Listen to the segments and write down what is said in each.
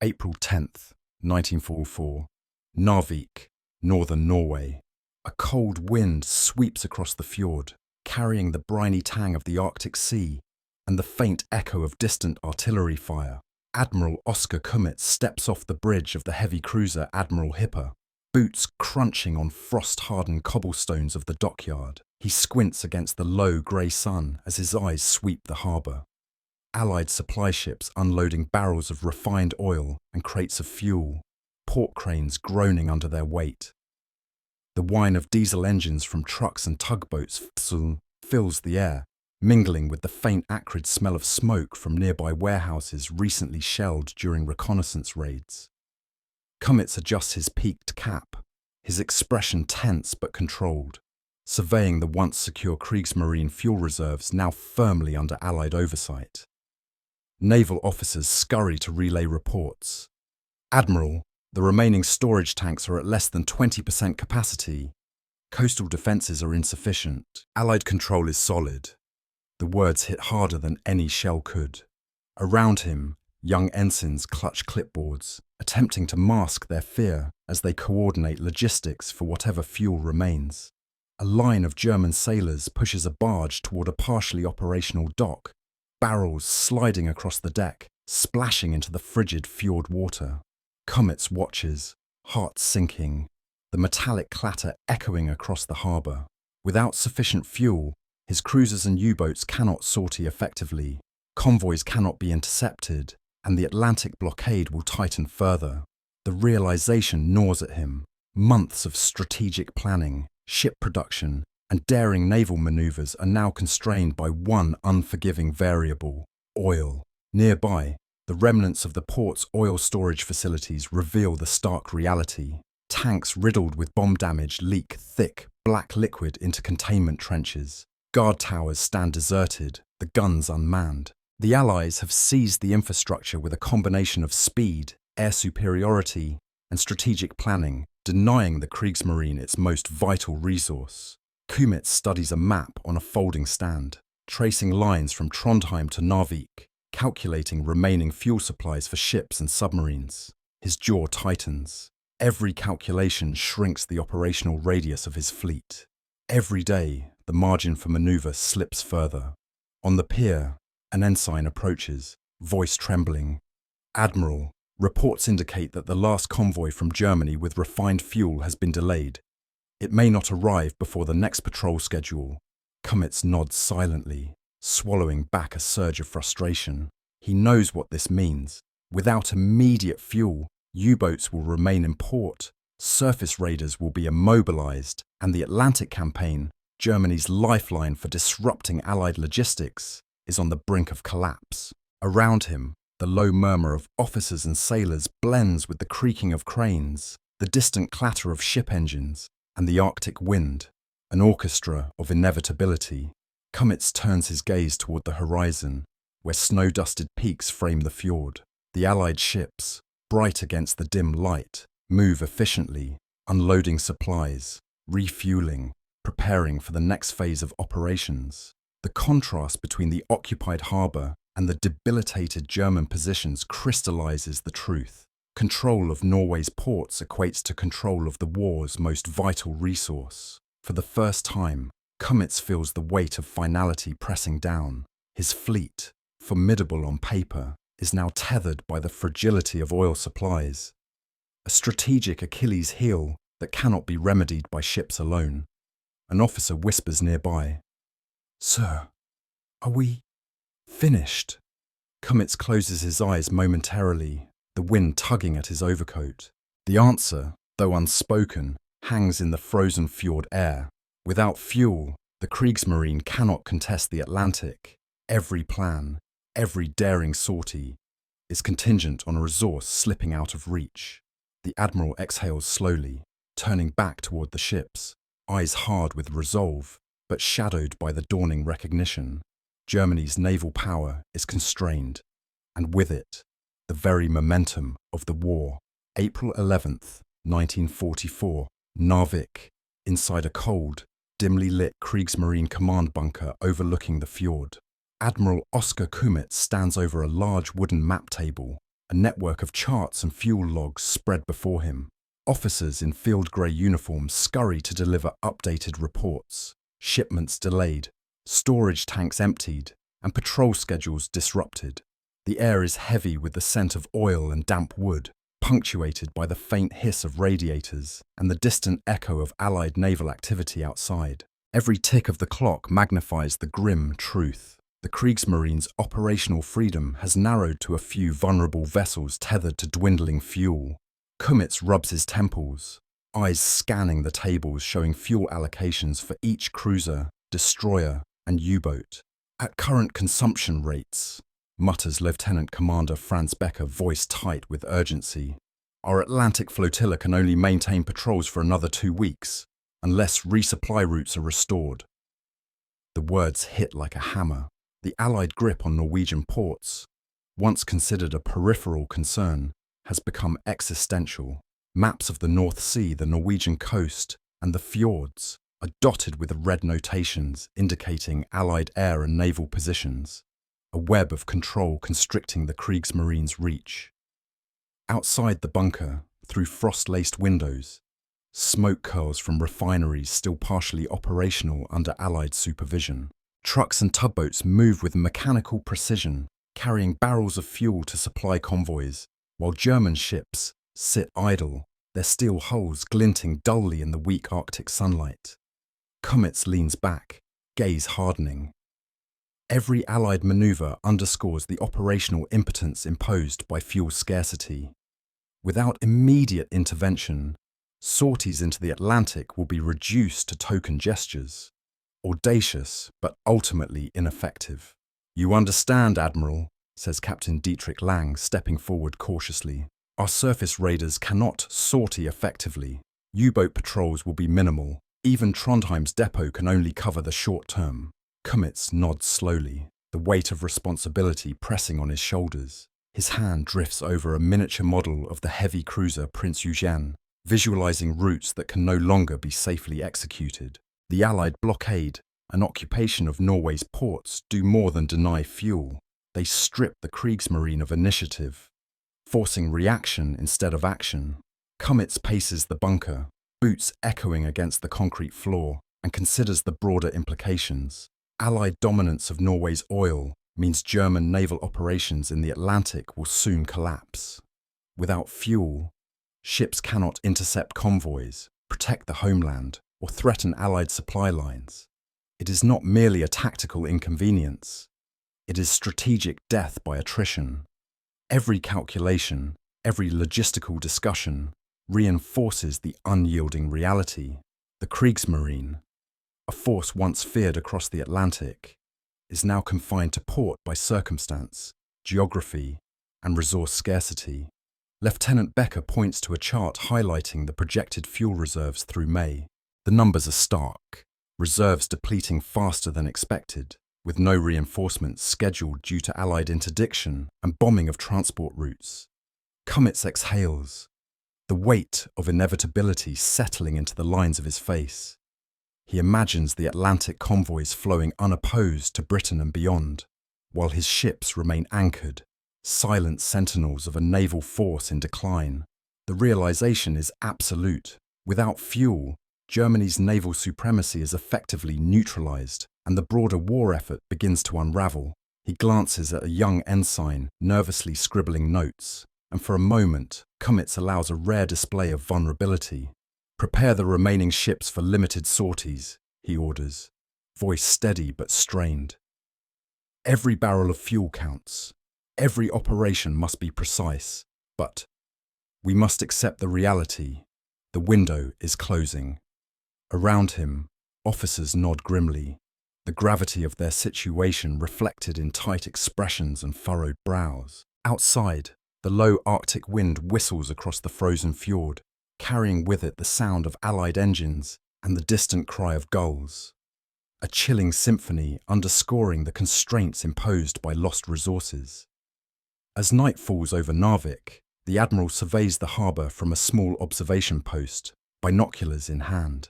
April 10th, 1944. Narvik, northern Norway. A cold wind sweeps across the fjord, carrying the briny tang of the Arctic Sea and the faint echo of distant artillery fire. Admiral Oscar Kummetz steps off the bridge of the heavy cruiser Admiral Hipper, boots crunching on frost-hardened cobblestones of the dockyard. He squints against the low grey sun as his eyes sweep the harbour. Allied supply ships unloading barrels of refined oil and crates of fuel, port cranes groaning under their weight. The whine of diesel engines from trucks and tugboats fills the air, mingling with the faint acrid smell of smoke from nearby warehouses recently shelled during reconnaissance raids. Kummetz adjusts his peaked cap, his expression tense but controlled, surveying the once secure Kriegsmarine fuel reserves now firmly under Allied oversight. Naval officers scurry to relay reports. Admiral, the remaining storage tanks are at less than 20% capacity. Coastal defences are insufficient. Allied control is solid. The words hit harder than any shell could. Around him, young ensigns clutch clipboards, attempting to mask their fear as they coordinate logistics for whatever fuel remains. A line of German sailors pushes a barge toward a partially operational dock, barrels sliding across the deck, splashing into the frigid fjord water. Kummetz watches, heart sinking, the metallic clatter echoing across the harbour. Without sufficient fuel, his cruisers and U-boats cannot sortie effectively, convoys cannot be intercepted, and the Atlantic blockade will tighten further. The realisation gnaws at him. Months of strategic planning, ship production, and daring naval manoeuvres are now constrained by one unforgiving variable: oil. Nearby, the remnants of the port's oil storage facilities reveal the stark reality. Tanks riddled with bomb damage leak thick, black liquid into containment trenches. Guard towers stand deserted, the guns unmanned. The Allies have seized the infrastructure with a combination of speed, air superiority, and strategic planning, denying the Kriegsmarine its most vital resource. Kummetz studies a map on a folding stand, tracing lines from Trondheim to Narvik, calculating remaining fuel supplies for ships and submarines. His jaw tightens. Every calculation shrinks the operational radius of his fleet. Every day, the margin for manoeuvre slips further. On the pier, an ensign approaches, voice trembling. "Admiral, reports indicate that the last convoy from Germany with refined fuel has been delayed. It may not arrive before the next patrol schedule." Kummetz nods silently, swallowing back a surge of frustration. He knows what this means. Without immediate fuel, U-boats will remain in port, surface raiders will be immobilized, and the Atlantic campaign, Germany's lifeline for disrupting Allied logistics, is on the brink of collapse. Around him, the low murmur of officers and sailors blends with the creaking of cranes, the distant clatter of ship engines, and the Arctic wind, an orchestra of inevitability. Kummetz turns his gaze toward the horizon, where snow-dusted peaks frame the fjord. The Allied ships, bright against the dim light, move efficiently, unloading supplies, refueling, preparing for the next phase of operations. The contrast between the occupied harbour and the debilitated German positions crystallizes the truth. Control of Norway's ports equates to control of the war's most vital resource. For the first time, Kummetz feels the weight of finality pressing down. His fleet, formidable on paper, is now tethered by the fragility of oil supplies. A strategic Achilles heel that cannot be remedied by ships alone. An officer whispers nearby, "Sir, are we finished?" Kummetz closes his eyes momentarily, the wind tugging at his overcoat. The answer, though unspoken, hangs in the frozen fjord air. Without fuel, the Kriegsmarine cannot contest the Atlantic. Every plan, every daring sortie, is contingent on a resource slipping out of reach. The Admiral exhales slowly, turning back toward the ships, eyes hard with resolve, but shadowed by the dawning recognition. Germany's naval power is constrained, and with it, the very momentum of the war. April 11th, 1944, Narvik, inside a cold, dimly lit Kriegsmarine command bunker overlooking the fjord. Admiral Oscar Kummetz stands over a large wooden map table, A network of charts and fuel logs spread before him. Officers in field grey uniforms scurry to deliver updated reports. Shipments delayed, storage tanks emptied, and patrol schedules disrupted. The air is heavy with the scent of oil and damp wood, punctuated by the faint hiss of radiators and the distant echo of Allied naval activity outside. Every tick of the clock magnifies the grim truth. The Kriegsmarine's operational freedom has narrowed to a few vulnerable vessels tethered to dwindling fuel. Kummetz rubs his temples, eyes scanning the tables showing fuel allocations for each cruiser, destroyer, and U-boat. At current consumption rates, mutters Lieutenant Commander Franz Becker, voice tight with urgency, our Atlantic flotilla can only maintain patrols for another 2 weeks, unless resupply routes are restored. The words hit like a hammer. The Allied grip on Norwegian ports, once considered a peripheral concern, has become existential. Maps of the North Sea, the Norwegian coast, and the fjords are dotted with red notations indicating Allied air and naval positions, a web of control constricting the Kriegsmarine's reach. Outside the bunker, through frost-laced windows, smoke curls from refineries still partially operational under Allied supervision. Trucks and tugboats move with mechanical precision, carrying barrels of fuel to supply convoys, while German ships sit idle, their steel hulls glinting dully in the weak Arctic sunlight. Kummetz leans back, gaze hardening. Every Allied maneuver underscores the operational impotence imposed by fuel scarcity. Without immediate intervention, sorties into the Atlantic will be reduced to token gestures. Audacious, but ultimately ineffective. You understand, Admiral, says Captain Dietrich Lang, stepping forward cautiously. Our surface raiders cannot sortie effectively. U-boat patrols will be minimal. Even Trondheim's depot can only cover the short term. Kummetz nods slowly, the weight of responsibility pressing on his shoulders. His hand drifts over a miniature model of the heavy cruiser Prince Eugen, visualizing routes that can no longer be safely executed. The Allied blockade and occupation of Norway's ports do more than deny fuel. They strip the Kriegsmarine of initiative, forcing reaction instead of action. Kummetz paces the bunker, boots echoing against the concrete floor, and considers the broader implications. Allied dominance of Norway's oil means German naval operations in the Atlantic will soon collapse. Without fuel, ships cannot intercept convoys, protect the homeland, or threaten Allied supply lines. It is not merely a tactical inconvenience. It is strategic death by attrition. Every calculation, every logistical discussion reinforces the unyielding reality. The Kriegsmarine, a force once feared across the Atlantic, is now confined to port by circumstance, geography, and resource scarcity. Lieutenant Becker points to a chart highlighting the projected fuel reserves through May. The numbers are stark, reserves depleting faster than expected, with no reinforcements scheduled due to Allied interdiction and bombing of transport routes. Kummetz exhales, the weight of inevitability settling into the lines of his face. He imagines the Atlantic convoys flowing unopposed to Britain and beyond, while his ships remain anchored, silent sentinels of a naval force in decline. The realization is absolute. Without fuel, Germany's naval supremacy is effectively neutralized, and the broader war effort begins to unravel. He glances at a young ensign, nervously scribbling notes, and for a moment, Kummetz allows a rare display of vulnerability. Prepare the remaining ships for limited sorties, he orders, voice steady but strained. Every barrel of fuel counts. Every operation must be precise, but we must accept the reality. The window is closing. Around him, officers nod grimly, the gravity of their situation reflected in tight expressions and furrowed brows. Outside, the low Arctic wind whistles across the frozen fjord, carrying with it the sound of Allied engines and the distant cry of gulls. A chilling symphony underscoring the constraints imposed by lost resources. As night falls over Narvik, the Admiral surveys the harbour from a small observation post, binoculars in hand.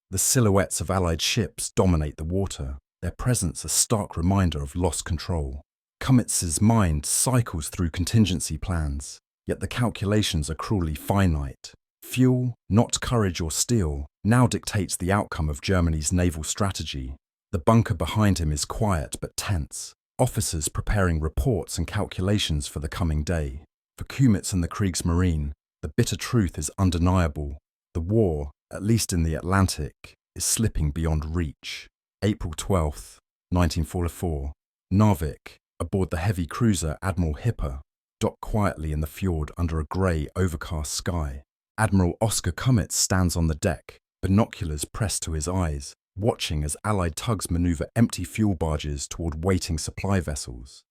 The silhouettes of Allied ships dominate the water, their presence a stark reminder of lost control. Kummetz's mind cycles through contingency plans, yet the calculations are cruelly finite. Fuel, not courage or steel, now dictates the outcome of Germany's naval strategy. The bunker behind him is quiet but tense, officers preparing reports and calculations for the coming day. For Kummetz and the Kriegsmarine, the bitter truth is undeniable. The war, at least in the Atlantic, is slipping beyond reach. April 12, 1944. Narvik, aboard the heavy cruiser Admiral Hipper, docked quietly in the fjord under a grey, overcast sky. Admiral Oskar Kummetz stands on the deck, binoculars pressed to his eyes, watching as Allied tugs manoeuvre empty fuel barges toward waiting supply vessels.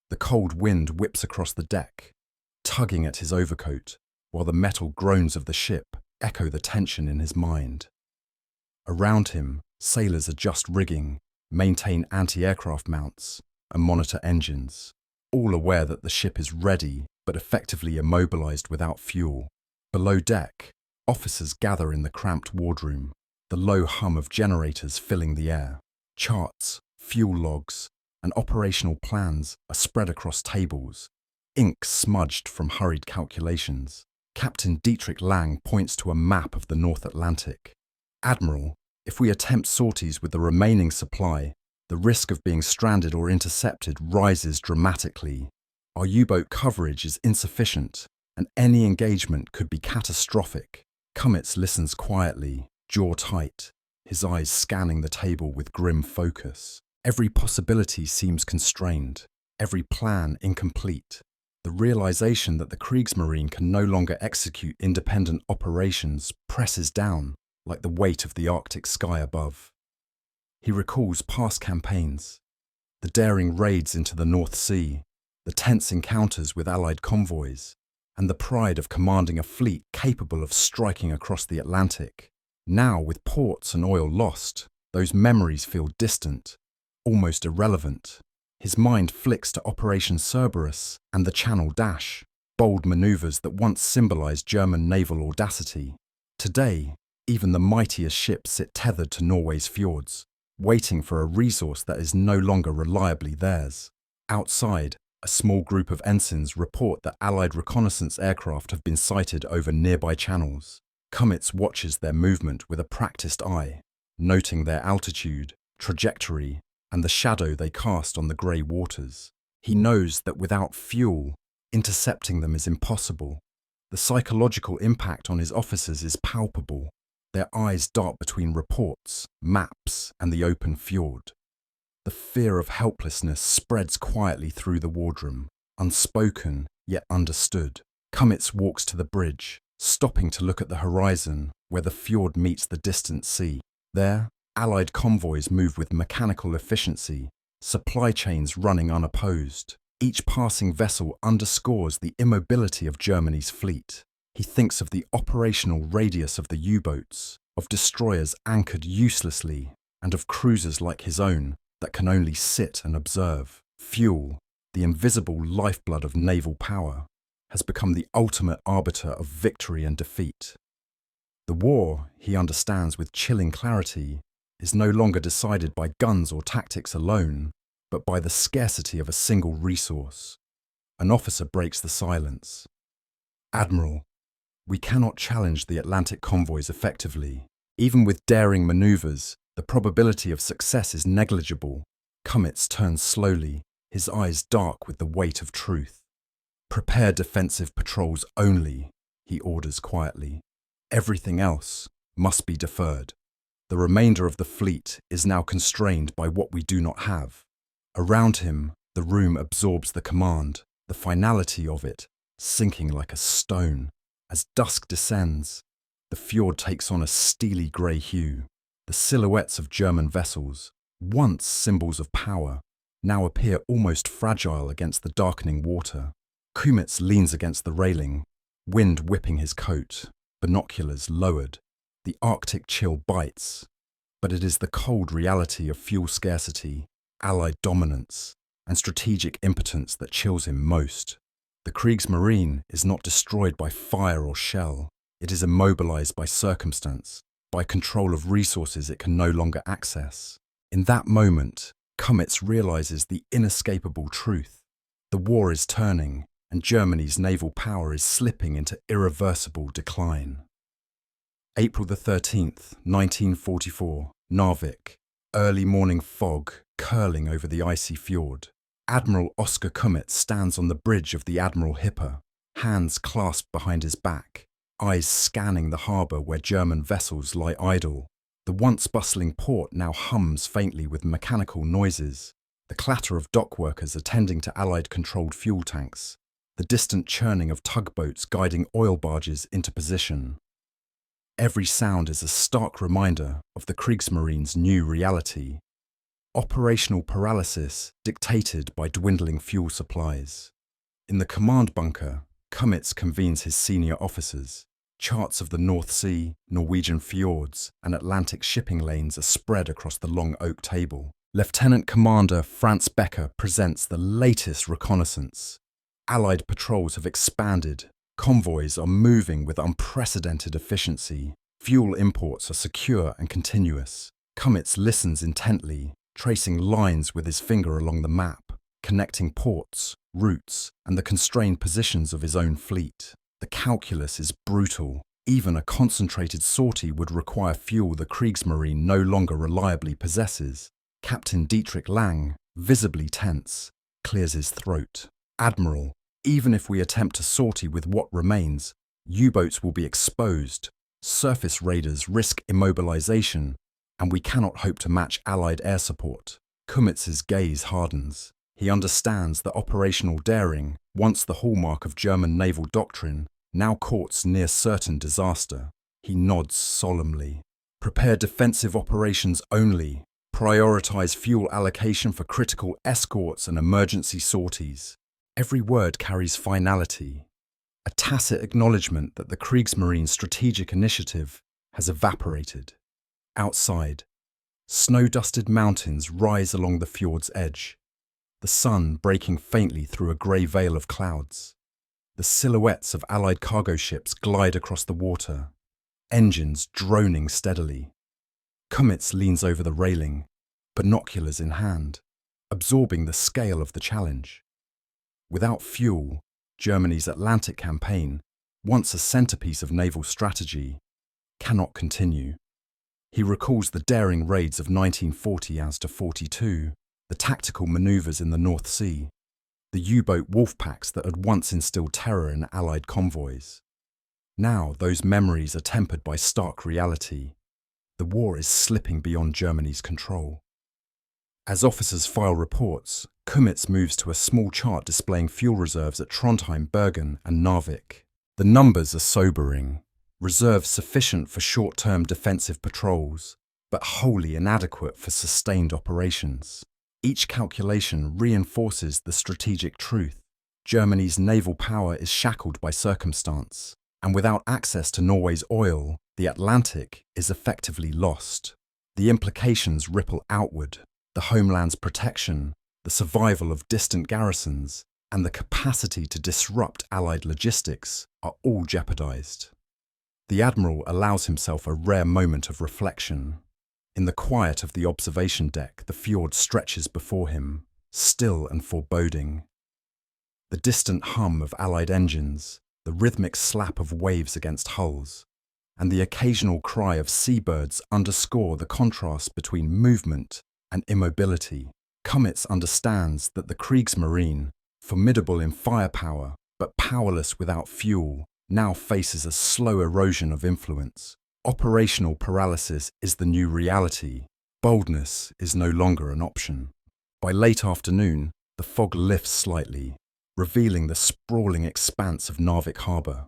The cold wind whips across the deck, tugging at his overcoat, while the metal groans of the ship echo the tension in his mind. Around him, sailors adjust rigging, maintain anti-aircraft mounts, and monitor engines, all aware that the ship is ready but effectively immobilized without fuel. Below deck, officers gather in the cramped wardroom, the low hum of generators filling the air. Charts, fuel logs, and operational plans are spread across tables, ink smudged from hurried calculations. Captain Dietrich Lang points to a map of the North Atlantic. Admiral, if we attempt sorties with the remaining supply, the risk of being stranded or intercepted rises dramatically. Our U-boat coverage is insufficient, and any engagement could be catastrophic. Kummetz listens quietly, jaw tight, his eyes scanning the table with grim focus. Every possibility seems constrained, every plan incomplete. The realization that the Kriegsmarine can no longer execute independent operations presses down like the weight of the Arctic sky above. He recalls past campaigns, the daring raids into the North Sea, the tense encounters with Allied convoys, and the pride of commanding a fleet capable of striking across the Atlantic. Now, with ports and oil lost, those memories feel distant, almost irrelevant. His mind flicks to Operation Cerberus and the Channel Dash, bold maneuvers that once symbolized German naval audacity. Today, even the mightiest ships sit tethered to Norway's fjords, waiting for a resource that is no longer reliably theirs. Outside, a small group of ensigns report that Allied reconnaissance aircraft have been sighted over nearby channels. Kummetz watches their movement with a practiced eye, noting their altitude, trajectory, and the shadow they cast on the grey waters. He knows that without fuel, intercepting them is impossible. The psychological impact on his officers is palpable. Their eyes dart between reports, maps, and the open fjord. The fear of helplessness spreads quietly through the wardroom, unspoken yet understood. Kummetz walks to the bridge, stopping to look at the horizon where the fjord meets the distant sea. There, Allied convoys move with mechanical efficiency, supply chains running unopposed. Each passing vessel underscores the immobility of Germany's fleet. He thinks of the operational radius of the U-boats, of destroyers anchored uselessly, and of cruisers like his own that can only sit and observe. Fuel, the invisible lifeblood of naval power, has become the ultimate arbiter of victory and defeat. The war, he understands with chilling clarity, is no longer decided by guns or tactics alone, but by the scarcity of a single resource. An officer breaks the silence. Admiral, we cannot challenge the Atlantic convoys effectively. Even with daring maneuvers, the probability of success is negligible. Kummetz turns slowly, his eyes dark with the weight of truth. Prepare defensive patrols only, he orders quietly. Everything else must be deferred. The remainder of the fleet is now constrained by what we do not have. Around him, the room absorbs the command, the finality of it, sinking like a stone. As dusk descends, the fjord takes on a steely grey hue. The silhouettes of German vessels, once symbols of power, now appear almost fragile against the darkening water. Kummetz leans against the railing, wind whipping his coat, binoculars lowered. The Arctic chill bites, but it is the cold reality of fuel scarcity, Allied dominance, and strategic impotence that chills him most. The Kriegsmarine is not destroyed by fire or shell. It is immobilized by circumstance, by control of resources it can no longer access. In that moment, Kummetz realizes the inescapable truth. The war is turning, and Germany's naval power is slipping into irreversible decline. April the 13th, 1944, Narvik. Early morning fog curling over the icy fjord. Admiral Oskar Kummetz stands on the bridge of the Admiral Hipper, hands clasped behind his back, eyes scanning the harbour where German vessels lie idle. The once bustling port now hums faintly with mechanical noises, the clatter of dock workers attending to Allied-controlled fuel tanks, the distant churning of tugboats guiding oil barges into position. Every sound is a stark reminder of the Kriegsmarine's new reality. Operational paralysis dictated by dwindling fuel supplies. In the command bunker, Kummetz convenes his senior officers. Charts of the North Sea, Norwegian fjords, and Atlantic shipping lanes are spread across the long oak table. Lieutenant Commander Franz Becker presents the latest reconnaissance. Allied patrols have expanded. Convoys are moving with unprecedented efficiency. Fuel imports are secure and continuous. Kummetz listens intently, tracing lines with his finger along the map, connecting ports, routes, and the constrained positions of his own fleet. The calculus is brutal. Even a concentrated sortie would require fuel the Kriegsmarine no longer reliably possesses. Captain Dietrich Lang, visibly tense, clears his throat. Admiral, even if we attempt to sortie with what remains, U-boats will be exposed, surface raiders risk immobilization, and we cannot hope to match Allied air support. Kummetz's gaze hardens. He understands that operational daring, once the hallmark of German naval doctrine, now courts near certain disaster. He nods solemnly. Prepare defensive operations only. Prioritize fuel allocation for critical escorts and emergency sorties. Every word carries finality, a tacit acknowledgement that the Kriegsmarine's strategic initiative has evaporated. Outside, snow-dusted mountains rise along the fjord's edge, the sun breaking faintly through a grey veil of clouds. The silhouettes of Allied cargo ships glide across the water, engines droning steadily. Kummetz leans over the railing, binoculars in hand, absorbing the scale of the challenge. Without fuel, Germany's Atlantic campaign, once a centerpiece of naval strategy, cannot continue. He recalls the daring raids of 1940 as to 42, the tactical maneuvers in the North Sea, the U-boat wolf packs that had once instilled terror in Allied convoys. Now those memories are tempered by stark reality. The war is slipping beyond Germany's control. As officers file reports, Kummetz moves to a small chart displaying fuel reserves at Trondheim, Bergen, and Narvik. The numbers are sobering. Reserves sufficient for short-term defensive patrols, but wholly inadequate for sustained operations. Each calculation reinforces the strategic truth. Germany's naval power is shackled by circumstance, and without access to Norway's oil, the Atlantic is effectively lost. The implications ripple outward. The homeland's protection, the survival of distant garrisons, and the capacity to disrupt Allied logistics are all jeopardized. The Admiral allows himself a rare moment of reflection. In the quiet of the observation deck, the fjord stretches before him, still and foreboding. The distant hum of Allied engines, the rhythmic slap of waves against hulls, and the occasional cry of seabirds underscore the contrast between movement and immobility. Kummetz understands that the Kriegsmarine, formidable in firepower but powerless without fuel, now faces a slow erosion of influence. Operational paralysis is the new reality. Boldness is no longer an option. By late afternoon, the fog lifts slightly, revealing the sprawling expanse of Narvik harbour.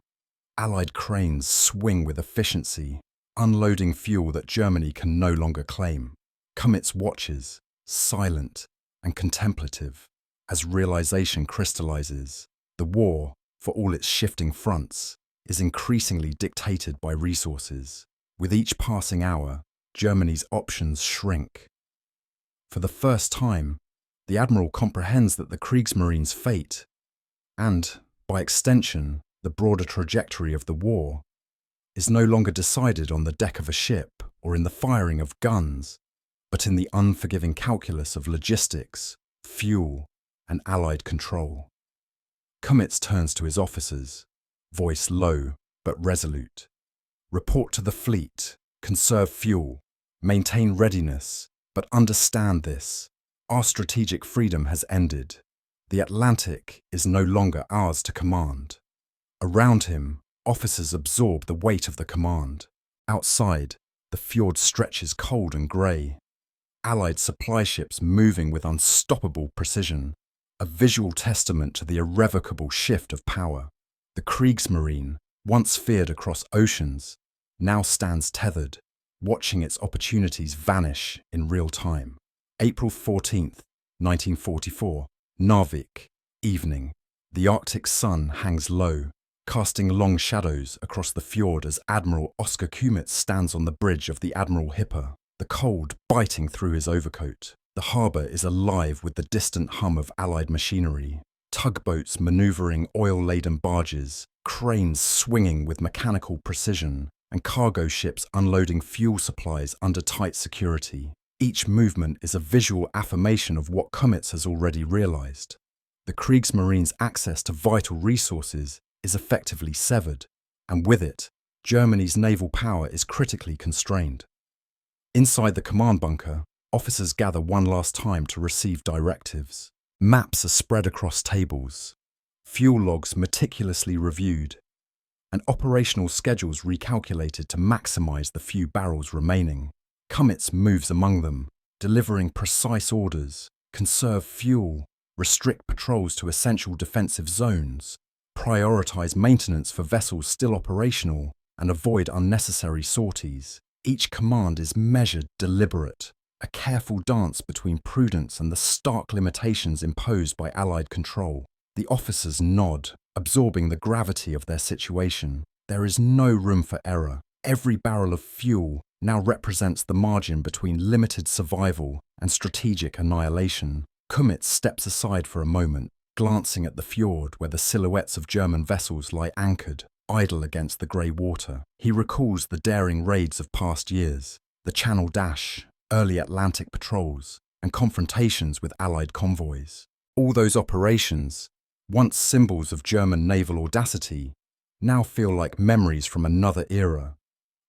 Allied cranes swing with efficiency, unloading fuel that Germany can no longer claim. Kummetz watches, silent and contemplative, as realization crystallizes. The war, for all its shifting fronts, is increasingly dictated by resources. With each passing hour, Germany's options shrink. For the first time, the Admiral comprehends that the Kriegsmarine's fate, and, by extension, the broader trajectory of the war, is no longer decided on the deck of a ship or in the firing of guns. but in the unforgiving calculus of logistics, fuel, and Allied control. Kummetz turns to his officers, voice low but resolute. Report to the fleet, conserve fuel, maintain readiness, but understand this. Our strategic freedom has ended. The Atlantic is no longer ours to command. Around him, officers absorb the weight of the command. Outside, the fjord stretches cold and grey. Allied supply ships moving with unstoppable precision, a visual testament to the irrevocable shift of power. The Kriegsmarine, once feared across oceans, now stands tethered, watching its opportunities vanish in real time. April 14th, 1944, Narvik, evening. The Arctic sun hangs low, casting long shadows across the fjord as Admiral Oskar Kummetz stands on the bridge of the Admiral Hipper, the cold biting through his overcoat. The harbour is alive with the distant hum of Allied machinery. Tugboats manoeuvring oil-laden barges, cranes swinging with mechanical precision, and cargo ships unloading fuel supplies under tight security. Each movement is a visual affirmation of what Kummetz has already realised. The Kriegsmarine's access to vital resources is effectively severed, and with it, Germany's naval power is critically constrained. Inside the command bunker, officers gather one last time to receive directives. Maps are spread across tables, fuel logs meticulously reviewed, and operational schedules recalculated to maximise the few barrels remaining. Kummetz moves among them, delivering precise orders: conserve fuel, restrict patrols to essential defensive zones, prioritise maintenance for vessels still operational, and avoid unnecessary sorties. Each command is measured, deliberate, a careful dance between prudence and the stark limitations imposed by Allied control. The officers nod, absorbing the gravity of their situation. There is no room for error. Every barrel of fuel now represents the margin between limited survival and strategic annihilation. Kummetz steps aside for a moment, glancing at the fjord where the silhouettes of German vessels lie anchored, idle against the grey water. He recalls the daring raids of past years, the Channel Dash, early Atlantic patrols, and confrontations with Allied convoys. All those operations, once symbols of German naval audacity, now feel like memories from another era,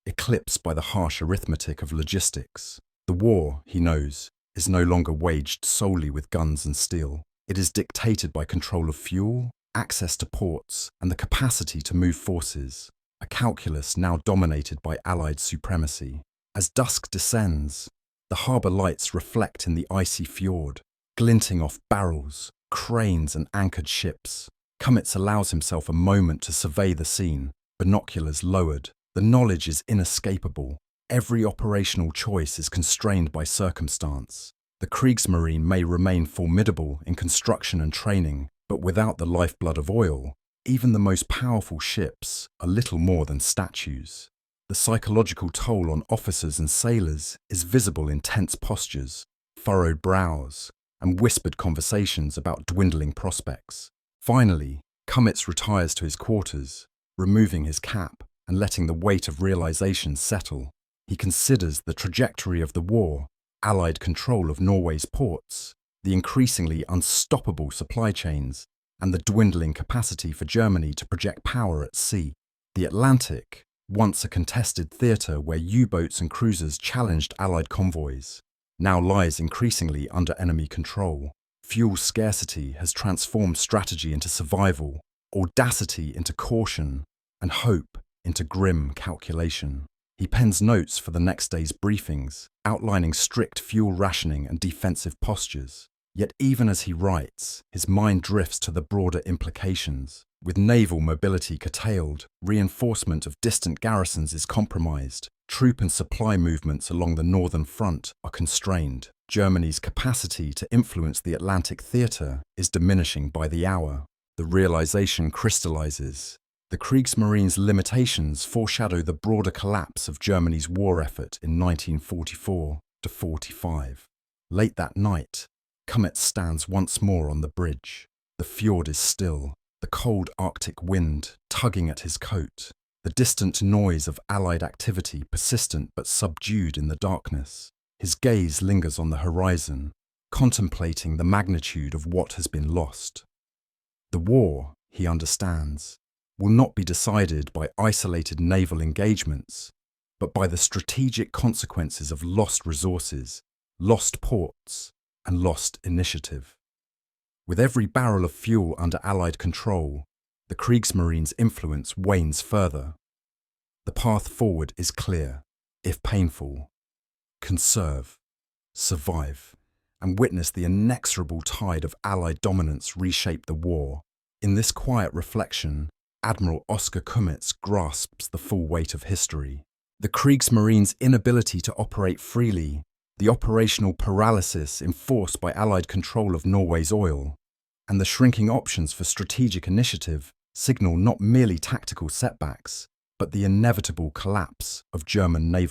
eclipsed by the harsh arithmetic of logistics. The war, he knows, is no longer waged solely with guns and steel. It is dictated by control of fuel, access to ports, and the capacity to move forces, a calculus now dominated by Allied supremacy. As dusk descends, the harbour lights reflect in the icy fjord, glinting off barrels, cranes, and anchored ships. Kummetz allows himself a moment to survey the scene, binoculars lowered. The knowledge is inescapable. Every operational choice is constrained by circumstance. The Kriegsmarine may remain formidable in construction and training, but without the lifeblood of oil, even the most powerful ships are little more than statues. The psychological toll on officers and sailors is visible in tense postures, furrowed brows, and whispered conversations about dwindling prospects. Finally, Kummetz retires to his quarters, removing his cap and letting the weight of realization settle. He considers the trajectory of the war, Allied control of Norway's ports, the increasingly unstoppable supply chains, and the dwindling capacity for Germany to project power at sea. The Atlantic, once a contested theatre where U-boats and cruisers challenged Allied convoys, now lies increasingly under enemy control. Fuel scarcity has transformed strategy into survival, audacity into caution, and hope into grim calculation. He pens notes for the next day's briefings, outlining strict fuel rationing and defensive postures. Yet even as he writes, his mind drifts to the broader implications. With naval mobility curtailed, reinforcement of distant garrisons is compromised, troop and supply movements along the northern front are constrained. Germany's capacity to influence the Atlantic theatre is diminishing by the hour. The realization crystallizes. The Kriegsmarine's limitations foreshadow the broader collapse of Germany's war effort in 1944–45. Late that night, Kummetz stands once more on the bridge. The fjord is still, the cold Arctic wind tugging at his coat, the distant noise of Allied activity persistent but subdued in the darkness. His gaze lingers on the horizon, contemplating the magnitude of what has been lost. The war, he understands, will not be decided by isolated naval engagements, but by the strategic consequences of lost resources, lost ports, and lost initiative. With every barrel of fuel under Allied control, the Kriegsmarine's influence wanes further. The path forward is clear, if painful. Conserve, survive, and witness the inexorable tide of Allied dominance reshape the war. In this quiet reflection, Admiral Oscar Kummetz grasps the full weight of history. The Kriegsmarine's inability to operate freely, the operational paralysis enforced by Allied control of Norway's oil, and the shrinking options for strategic initiative signal not merely tactical setbacks, but the inevitable collapse of German naval